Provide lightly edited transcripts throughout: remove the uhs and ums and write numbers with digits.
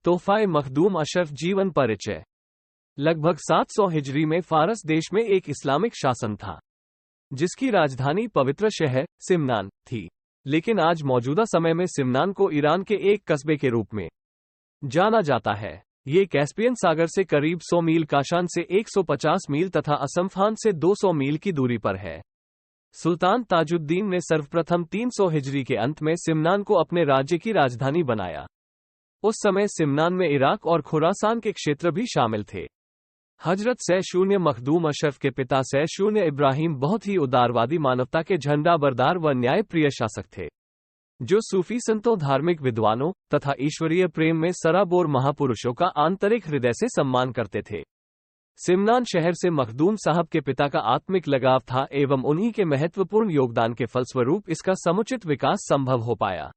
तोहफा मखदूम अशरफ जीवन परिचय। लगभग 700 हिजरी में फारस देश में एक इस्लामिक शासन था, जिसकी राजधानी पवित्र शहर सिमनान थी। लेकिन आज मौजूदा समय में सिमनान को ईरान के एक कस्बे के रूप में जाना जाता है। ये कैस्पियन सागर से करीब 100 मील, काशान से 150 मील तथा असमफान से 200 मील की दूरी पर है। सुल्तान ताजुद्दीन ने सर्वप्रथम 300 हिजरी के अंत में सिमनान को अपने राज्य की राजधानी बनाया। उस समय सिमनान में इराक और खुरासान के क्षेत्र भी शामिल थे। हजरत सैशून्य मखदूम अशरफ के पिता सैशून्य इब्राहिम बहुत ही उदारवादी, मानवता के झंडाबरदार व न्यायप्रिय शासक थे, जो सूफी संतों, धार्मिक विद्वानों तथा ईश्वरीय प्रेम में सराबोर महापुरुषों का आंतरिक हृदय से सम्मान करते थे। सिमनान शहर से मखदूम साहब के पिता का आत्मिक लगाव था एवं उन्हीं के महत्वपूर्ण योगदान के फलस्वरूप इसका समुचित विकास संभव हो पाया।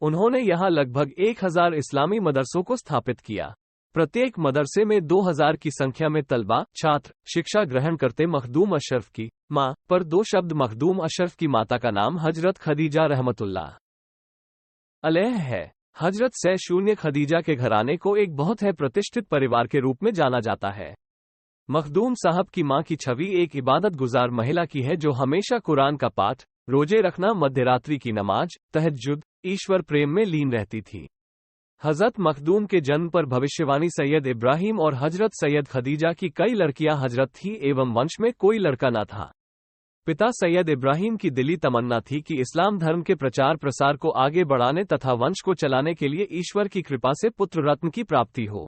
उन्होंने यहाँ लगभग 1000 इस्लामी मदरसों को स्थापित किया। प्रत्येक मदरसे में 2000 की संख्या में तलबा, छात्र शिक्षा ग्रहण करते। मखदूम अशरफ की माँ पर 2 शब्द। मखदूम अशरफ की माता का नाम हजरत खदीजा रहमतुल्लाह अलैह है। हजरत सैशून्य खदीजा के घराने को एक बहुत है प्रतिष्ठित परिवार के रूप में जाना जाता है। मखदूम साहब की मां की छवि एक इबादत गुजार महिला की है, जो हमेशा कुरान का पाठ, रोजे रखना, मध्यरात्रि की नमाज, तहज्जुद, ईश्वर प्रेम में लीन रहती थी। हजरत मखदूम के जन्म पर भविष्यवाणी सैयद इब्राहिम और हजरत सैयद खदीजा की कई लड़कियां हजरत थी एवं वंश में कोई लड़का न था। पिता सैयद इब्राहिम की दिली तमन्ना थी कि इस्लाम धर्म के प्रचार प्रसार को आगे बढ़ाने तथा वंश को चलाने के लिए ईश्वर की कृपा से पुत्र रत्न की प्राप्ति हो।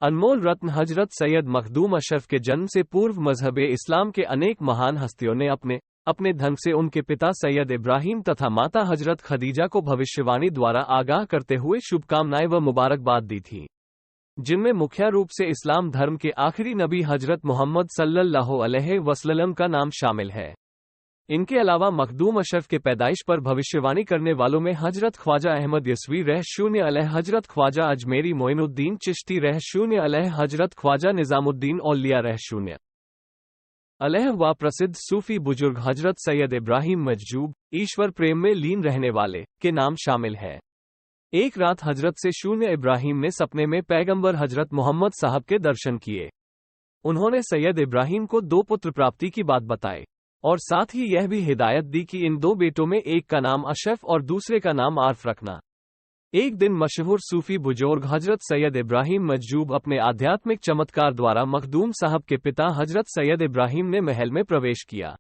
अनमोल रत्न हजरत सैयद मखदूम अशरफ के जन्म से पूर्व मजहबे इस्लाम के अनेक महान हस्तियों ने अपने ढंग से उनके पिता सैयद इब्राहिम तथा माता हजरत खदीजा को भविष्यवाणी द्वारा आगाह करते हुए शुभकामनाएं व मुबारकबाद दी थी, जिनमें मुख्य रूप से इस्लाम धर्म के आखिरी नबी हजरत मोहम्मद सल्लल्लाहु अलैहि वसल्लम का नाम शामिल है। इनके अलावा मखदूम अशरफ के पैदाइश पर भविष्यवाणी करने वालों में हजरत ख्वाजा अहमद यसवी रहशून्य अलैह, हजरत ख्वाजा अजमेरी मोइनुद्दीन चिश्ती रहशून्य अलैह, हजरत ख्वाजा निजामुद्दीन औलिया रहशून्य अलैह व प्रसिद्ध सूफी बुजुर्ग हजरत सैयद इब्राहिम मजजूब, ईश्वर प्रेम में लीन रहने वाले, के नाम शामिल है। एक रात हजरत से शून्य इब्राहिम ने सपने में पैगंबर हजरत मोहम्मद साहब के दर्शन किए। उन्होंने सैयद इब्राहिम को 2 पुत्र प्राप्ति की बात बताई और साथ ही यह भी हिदायत दी कि इन 2 बेटों में एक का नाम अशरफ और दूसरे का नाम आर्फ रखना। एक दिन मशहूर सूफी बुजुर्ग हजरत सैयद इब्राहिम मजजूब अपने आध्यात्मिक चमत्कार द्वारा मखदूम साहब के पिता हजरत सैयद इब्राहिम ने महल में प्रवेश किया।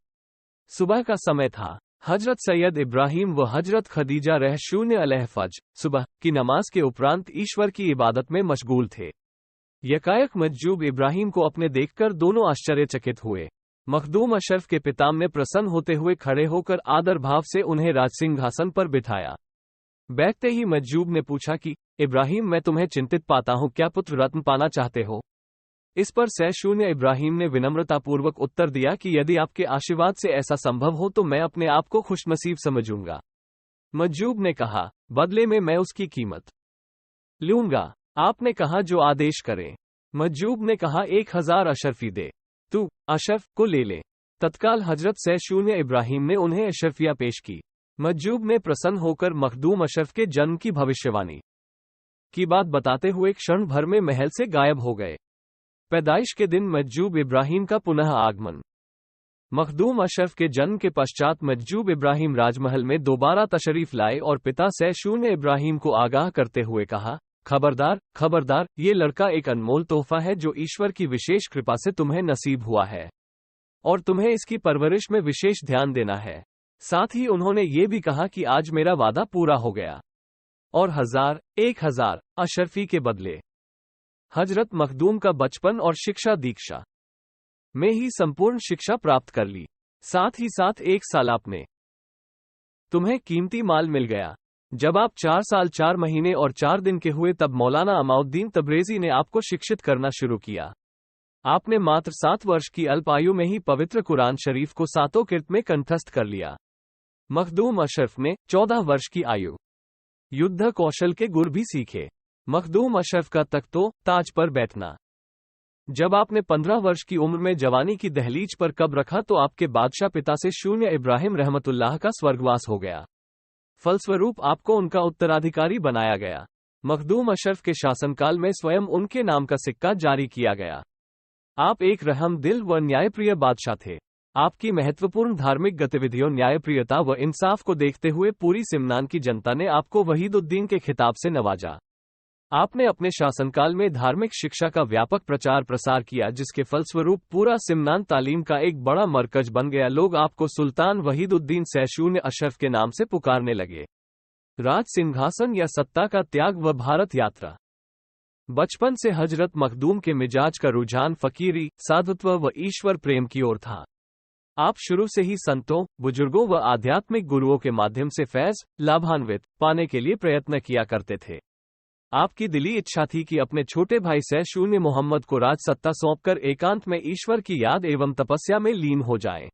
सुबह का समय था। हजरत सैयद इब्राहिम व हजरत खदीजा रहशून्य अलैह फज्र सुबह की नमाज के उपरांत ईश्वर की इबादत में मशगूल थे। यकायक मजजूब इब्राहिम को अपने देखकर दोनों आश्चर्यचकित हुए। मखदूम अशरफ के पिताम ने प्रसन्न होते हुए खड़े होकर आदर भाव से उन्हें राजसिंहासन पर बिठाया। बैठते ही मजजूब ने पूछा कि इब्राहिम, मैं तुम्हें चिंतित पाता हूं, क्या पुत्र रत्न पाना चाहते हो? इस पर सैशून्य इब्राहिम ने विनम्रतापूर्वक उत्तर दिया कि यदि आपके आशीर्वाद से ऐसा संभव हो तो मैं अपने आप को खुशनसीब समझूंगा। मजजूब ने कहा, बदले में मैं उसकी कीमत लूंगा। आपने कहा, जो आदेश करें। मजजूब ने कहा, 1000 अशरफी दे, तू अशरफ को ले ले। तत्काल हजरत सैशून्य इब्राहिम ने उन्हें अशरफिया पेश की। मजजूब ने प्रसन्न होकर मखदूम अशरफ के जन्म की भविष्यवाणी की बात बताते हुए क्षण भर में महल से गायब हो गए। पैदाइश के दिन मजजूब इब्राहिम का पुनः आगमन। मखदूम अशरफ के जन्म के पश्चात मजजूब इब्राहिम राजमहल में दोबारा तशरीफ लाए और पिता सैशून्य इब्राहिम को आगाह करते हुए कहा, खबरदार खबरदार, ये लड़का एक अनमोल तोहफा है जो ईश्वर की विशेष कृपा से तुम्हें नसीब हुआ है और तुम्हें इसकी परवरिश में विशेष ध्यान देना है। साथ ही उन्होंने ये भी कहा कि आज मेरा वादा पूरा हो गया और 1000 अशरफी के बदले हजरत मखदूम का बचपन और शिक्षा दीक्षा में ही संपूर्ण शिक्षा प्राप्त कर ली। साथ ही साथ 1 साल आपने तुम्हें कीमती माल मिल गया। जब आप 4 साल 4 महीने और 4 दिन के हुए तब मौलाना अमाउद्दीन तब्रेज़ी ने आपको शिक्षित करना शुरू किया। आपने मात्र 7 वर्ष की अल्प आयु में ही पवित्र कुरान शरीफ को 7 किर्त में कंठस्थ कर लिया। मखदूम अशरफ ने 14 वर्ष की आयु युद्ध कौशल के गुर भी सीखे। मखदूम अशरफ का तख्तो ताज पर बैठना। जब आपने 15 वर्ष की उम्र में जवानी की दहलीज पर कब रखा तो आपके बादशाह पिता से शून्य इब्राहिम रहमतुल्लाह का स्वर्गवास हो गया। फलस्वरूप आपको उनका उत्तराधिकारी बनाया गया। मखदूम अशरफ के शासनकाल में स्वयं उनके नाम का सिक्का जारी किया गया। आप एक रहम दिल व न्यायप्रिय बादशाह थे। आपकी महत्वपूर्ण धार्मिक गतिविधियों, न्यायप्रियता व इंसाफ को देखते हुए पूरी सिमनान की जनता ने आपको वहीदुद्दीन के खिताब से नवाजा। आपने अपने शासनकाल में धार्मिक शिक्षा का व्यापक प्रचार प्रसार किया, जिसके फलस्वरूप पूरा सिमनान तालीम का एक बड़ा मरकज बन गया। लोग आपको सुल्तान वहीदुद्दीन सैशून अशरफ के नाम से पुकारने लगे। राज सिंहासन या सत्ता का त्याग व भारत यात्रा। बचपन से हजरत मखदूम के मिजाज का रुझान फकीरी, साधुत्व व ईश्वर प्रेम की ओर था। आप शुरू से ही संतों, बुजुर्गों व आध्यात्मिक गुरुओं के माध्यम से फैज लाभान्वित पाने के लिए प्रयत्न किया करते थे। आपकी दिली इच्छा थी कि अपने छोटे भाई सैशून मोहम्मद को राज सत्ता सौंपकर एकांत में ईश्वर की याद एवं तपस्या में लीन हो जाएं।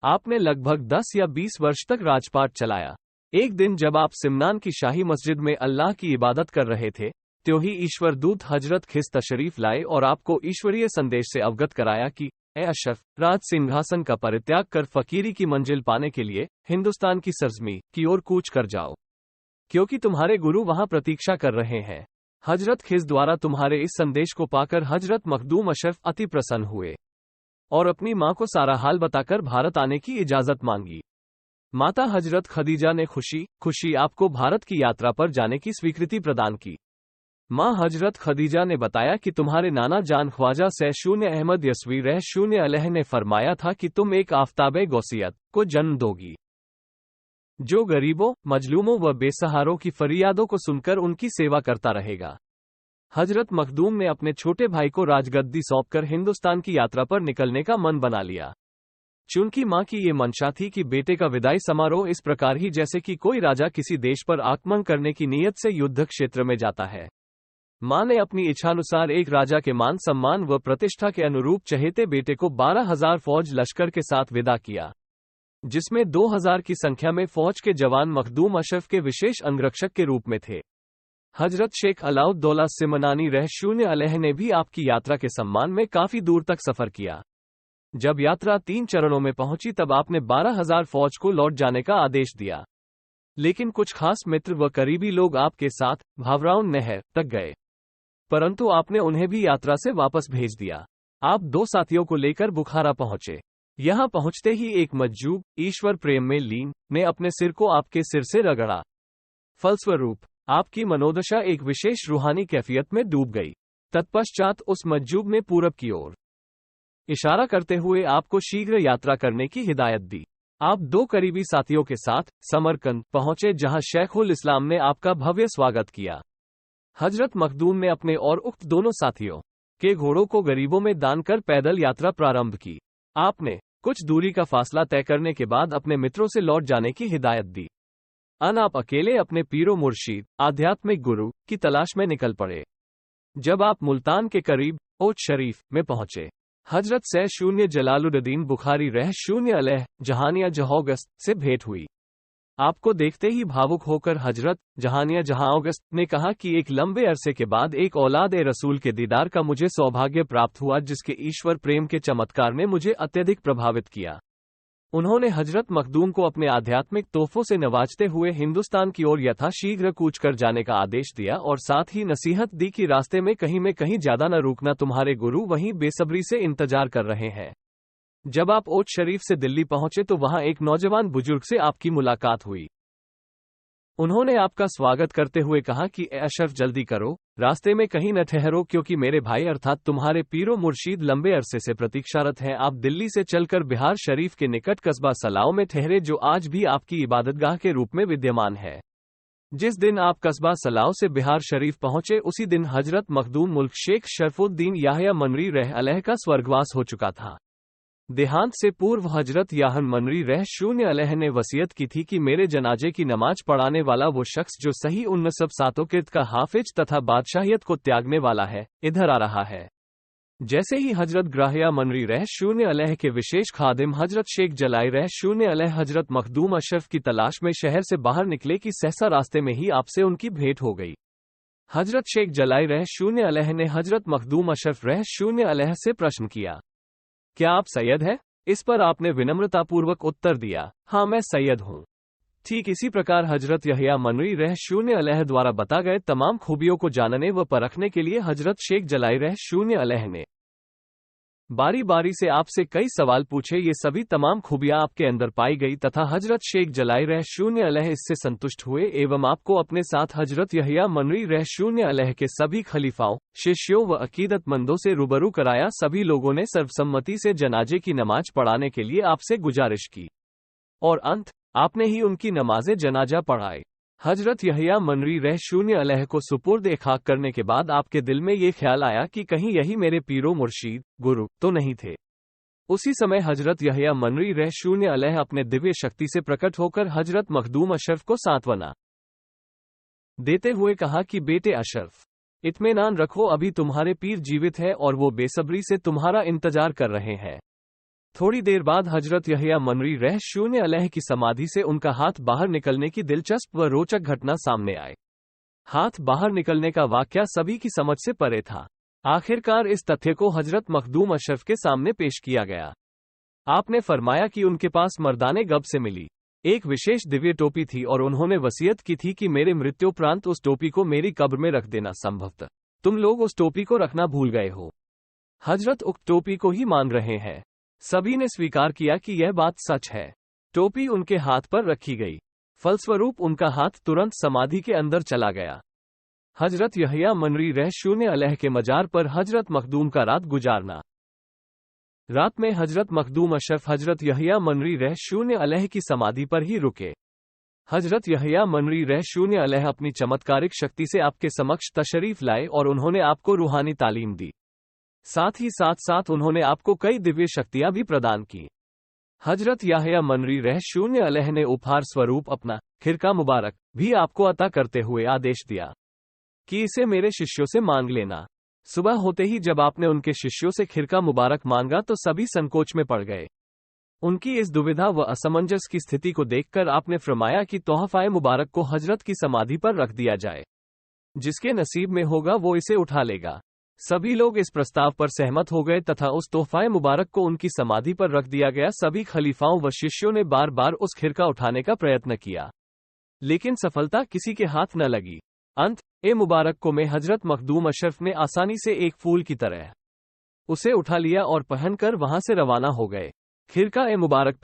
आपने लगभग 10 या 20 वर्ष तक राजपाट चलाया। एक दिन जब आप सिमनान की शाही मस्जिद में अल्लाह की इबादत कर रहे थे, त्यों ही ईश्वर दूत हजरत खिस तशरीफ लाए और आपको ईश्वरीय संदेश से अवगत कराया कि ए अशरफ, राज सिंहासन का परित्याग कर फकीरी की मंजिल पाने के लिए हिंदुस्तान की सरजमी की ओर कूच कर जाओ, क्योंकि तुम्हारे गुरु वहां प्रतीक्षा कर रहे हैं। हजरत खिस द्वारा तुम्हारे इस संदेश को पाकर हजरत मखदूम अशरफ अति प्रसन्न हुए और अपनी मां को सारा हाल बताकर भारत आने की इजाजत मांगी। माता हजरत खदीजा ने खुशी आपको भारत की यात्रा पर जाने की स्वीकृति प्रदान की। मां हजरत खदीजा ने बताया कि तुम्हारे नाना जान ख्वाजा सैशून अहमद यसवी रहशून अलैह ने फरमाया था कि तुम एक आफ्ताबे गौसियत को जन्म दोगी, जो गरीबों, मजलूमों व बेसहारों की फरियादों को सुनकर उनकी सेवा करता रहेगा। हजरत मखदूम ने अपने छोटे भाई को राजगद्दी सौंपकर हिंदुस्तान की यात्रा पर निकलने का मन बना लिया। चूंकि मां की ये मंशा थी कि बेटे का विदाई समारोह इस प्रकार ही जैसे कि कोई राजा किसी देश पर आक्रमण करने की नीयत से युद्ध क्षेत्र में जाता है। मां ने अपनी इच्छानुसार एक राजा के मान सम्मान व प्रतिष्ठा के अनुरूप चहेते बेटे को 12,000 फौज लश्कर के साथ विदा किया, जिसमें 2,000 की संख्या में फौज के जवान मखदूम अशरफ के विशेष अंगरक्षक के रूप में थे। हजरत शेख अलाउद्दौला सिमनानी रहशून अलैह ने भी आपकी यात्रा के सम्मान में काफी दूर तक सफर किया। जब यात्रा 3 चरणों में पहुंची तब आपने 12,000 फौज को लौट जाने का आदेश दिया, लेकिन कुछ खास मित्र व करीबी लोग आपके साथ भावराउन नहर तक गए, परंतु आपने उन्हें भी यात्रा से वापस भेज दिया। आप 2 साथियों को लेकर बुखारा पहुंचे। यहां पहुंचते ही एक मज्जूब, ईश्वर प्रेम में लीन, ने अपने सिर को आपके सिर से रगड़ा। फलस्वरूप आपकी मनोदशा एक विशेष रूहानी कैफियत में डूब गई। तत्पश्चात उस मज्जूब ने पूरब की ओर इशारा करते हुए आपको शीघ्र यात्रा करने की हिदायत दी। आप 2 करीबी साथियों के साथ समरकंद पहुंचे, जहां शेखुल इस्लाम ने आपका भव्य स्वागत किया। हजरत मखदूम ने अपने और उक्त दोनों साथियों के घोड़ों को गरीबों में दान कर पैदल यात्रा प्रारंभ की। आपने कुछ दूरी का फासला तय करने के बाद अपने मित्रों से लौट जाने की हिदायत दी। आप अकेले अपने पीरो मुर्शीद, आध्यात्मिक गुरु की तलाश में निकल पड़े। जब आप मुल्तान के करीब ओच शरीफ में पहुंचे, हजरत सैशून्य जलालुद्दीन बुखारी रहशून्य अलैह जहानिया जहाओगस्त से भेंट हुई। आपको देखते ही भावुक होकर हजरत जहानिया जहाओगस्त ने कहा कि एक लंबे अरसे के बाद एक औलाद-ए-रसूल के दीदार का मुझे सौभाग्य प्राप्त हुआ, जिसके ईश्वर प्रेम के चमत्कार ने मुझे अत्यधिक प्रभावित किया। उन्होंने हजरत मखदूम को अपने आध्यात्मिक तोहफों से नवाजते हुए हिंदुस्तान की ओर यथाशीघ्र कूच कर जाने का आदेश दिया और साथ ही नसीहत दी कि रास्ते में कहीं ज्यादा न रुकना, तुम्हारे गुरु वहीं बेसब्री से इंतजार कर रहे हैं। जब आप ओच शरीफ से दिल्ली पहुंचे तो वहां एक नौजवान बुजुर्ग से आपकी मुलाकात हुई। उन्होंने आपका स्वागत करते हुए कहा कि ए अशरफ, जल्दी करो, रास्ते में कहीं न ठहरो, क्योंकि मेरे भाई अर्थात तुम्हारे पीरो मुर्शीद लंबे अरसे से प्रतीक्षारत हैं। आप दिल्ली से चलकर बिहार शरीफ के निकट कस्बा सलाओ में ठहरे, जो आज भी आपकी इबादतगाह के रूप में विद्यमान है। जिस दिन आप कस्बा सलाओ से बिहार शरीफ पहुंचे, उसी दिन हजरत मखदूम मुल्क शेख शरफुद्दीन याहया मनरी रह अलैह का स्वर्गवास हो चुका था। देहांत से पूर्व हजरत याहन मनरी रहशून्य अलैह ने वसीयत की थी कि मेरे जनाजे की नमाज पढ़ाने वाला वो शख्स जो सही 19 सातोकिर्त का हाफिज तथा बादशाहियत को त्यागने वाला है, इधर आ रहा है। जैसे ही हजरत ग्राहया मनरी रहशून्य अलैह के विशेष खादिम हजरत शेख जलाई रहशून्य अलैह हजरत मखदूम अशरफ की तलाश में शहर से बाहर निकले कि सहसा रास्ते में ही आपसे उनकी भेंट हो गई। हजरत शेख जलाई रहशून्य अलैह ने हजरत मखदूम अशरफ रहशून्य अलैह से प्रश्न किया, क्या आप सैयद हैं? इस पर आपने विनम्रतापूर्वक उत्तर दिया, हाँ मैं सैयद हूँ। ठीक इसी प्रकार हजरत यहया मनवी रह शून्य अलह द्वारा बता गए तमाम खूबियों को जानने व परखने के लिए हजरत शेख जलाई रह शून्य अलह ने बारी बारी से आपसे कई सवाल पूछे। ये सभी तमाम खूबियां आपके अंदर पाई गई तथा हजरत शेख जलाई रह शून्य अलह इससे संतुष्ट हुए एवं आपको अपने साथ हजरत यहया मनवी रह शून्य अलह के सभी खलीफाओं, शिष्यों व अकीदतमंदों से रूबरू कराया। सभी लोगों ने सर्वसम्मति से जनाजे की नमाज पढ़ाने के लिए आपसे गुजारिश की और अंत आपने ही उनकी नमाज जनाजा पढ़ाए। हजरत यहया मनवी रह शून्य अलह को सुपुर्द खाक करने के बाद आपके दिल में ये ख्याल आया कि कहीं यही मेरे पीरो मुर्शीद गुरु तो नहीं थे। उसी समय हजरत यहया मनवी रह शून्य अलह अपने दिव्य शक्ति से प्रकट होकर हजरत मखदूम अशरफ को सांत्वना देते हुए कहा कि बेटे अशरफ, इत्मीनान रखो, अभी तुम्हारे पीर जीवित है और वो बेसब्री से तुम्हारा इंतजार कर रहे हैं। थोड़ी देर बाद हजरत यहया मनवी रह शून्य अलह की समाधि से उनका हाथ बाहर निकलने की दिलचस्प व रोचक घटना सामने आई। हाथ बाहर निकलने का वाकया सभी की समझ से परे था। आखिरकार इस तथ्य को हजरत मखदूम अशरफ के सामने पेश किया गया। आपने फरमाया कि उनके पास मर्दाने गब से मिली एक विशेष दिव्य टोपी थी और उन्होंने वसीयत की थी कि मेरे मृत्युपरांत उस टोपी को मेरी कब्र में रख देना। संभवतः तुम लोग उस टोपी को रखना भूल गए हो। हजरत उक्त टोपी को ही मांग रहे हैं। सभी ने स्वीकार किया कि यह बात सच है। टोपी उनके हाथ पर रखी गई, फलस्वरूप उनका हाथ तुरंत समाधि के अंदर चला गया। हजरत यहया मनवी रह शून्य अलह के मजार पर हजरत मखदूम का रात गुजारना। रात में हजरत मखदूम अशरफ हजरत यहया मनवी रह शून्य अलह की समाधि पर ही रुके। हजरत यहया मनवी रह शून्य अलह अपनी चमत्कारिक शक्ति से आपके समक्ष तशरीफ लाए और उन्होंने आपको रूहानी तालीम दी। साथ ही साथ उन्होंने आपको कई दिव्य शक्तियां भी प्रदान की। हजरत यहया मनवी रह शून्य अलह ने उपहार स्वरूप अपना खिरका मुबारक भी आपको अता करते हुए आदेश दिया कि इसे मेरे शिष्यों से मांग लेना। सुबह होते ही जब आपने उनके शिष्यों से खिरका मुबारक मांगा तो सभी संकोच में पड़ गए। उनकी इस दुविधा व असमंजस की स्थिति को देखकर आपने फरमाया कि तोहफाए मुबारक को हजरत की समाधि पर रख दिया जाए, जिसके नसीब में होगा वो इसे उठा लेगा। सभी लोग इस प्रस्ताव पर सहमत हो गए तथा उस तोहफाए मुबारक को उनकी समाधि पर रख दिया गया। सभी खलीफाओं व शिष्यों ने बार बार उस खिरका उठाने का प्रयत्न किया, लेकिन सफलता किसी के हाथ न लगी। अंत ए मुबारक को में हजरत मखदूम अशरफ ने आसानी से एक फूल की तरह उसे उठा लिया और पहनकर वहां से रवाना हो गए। खिरका ए मुबारक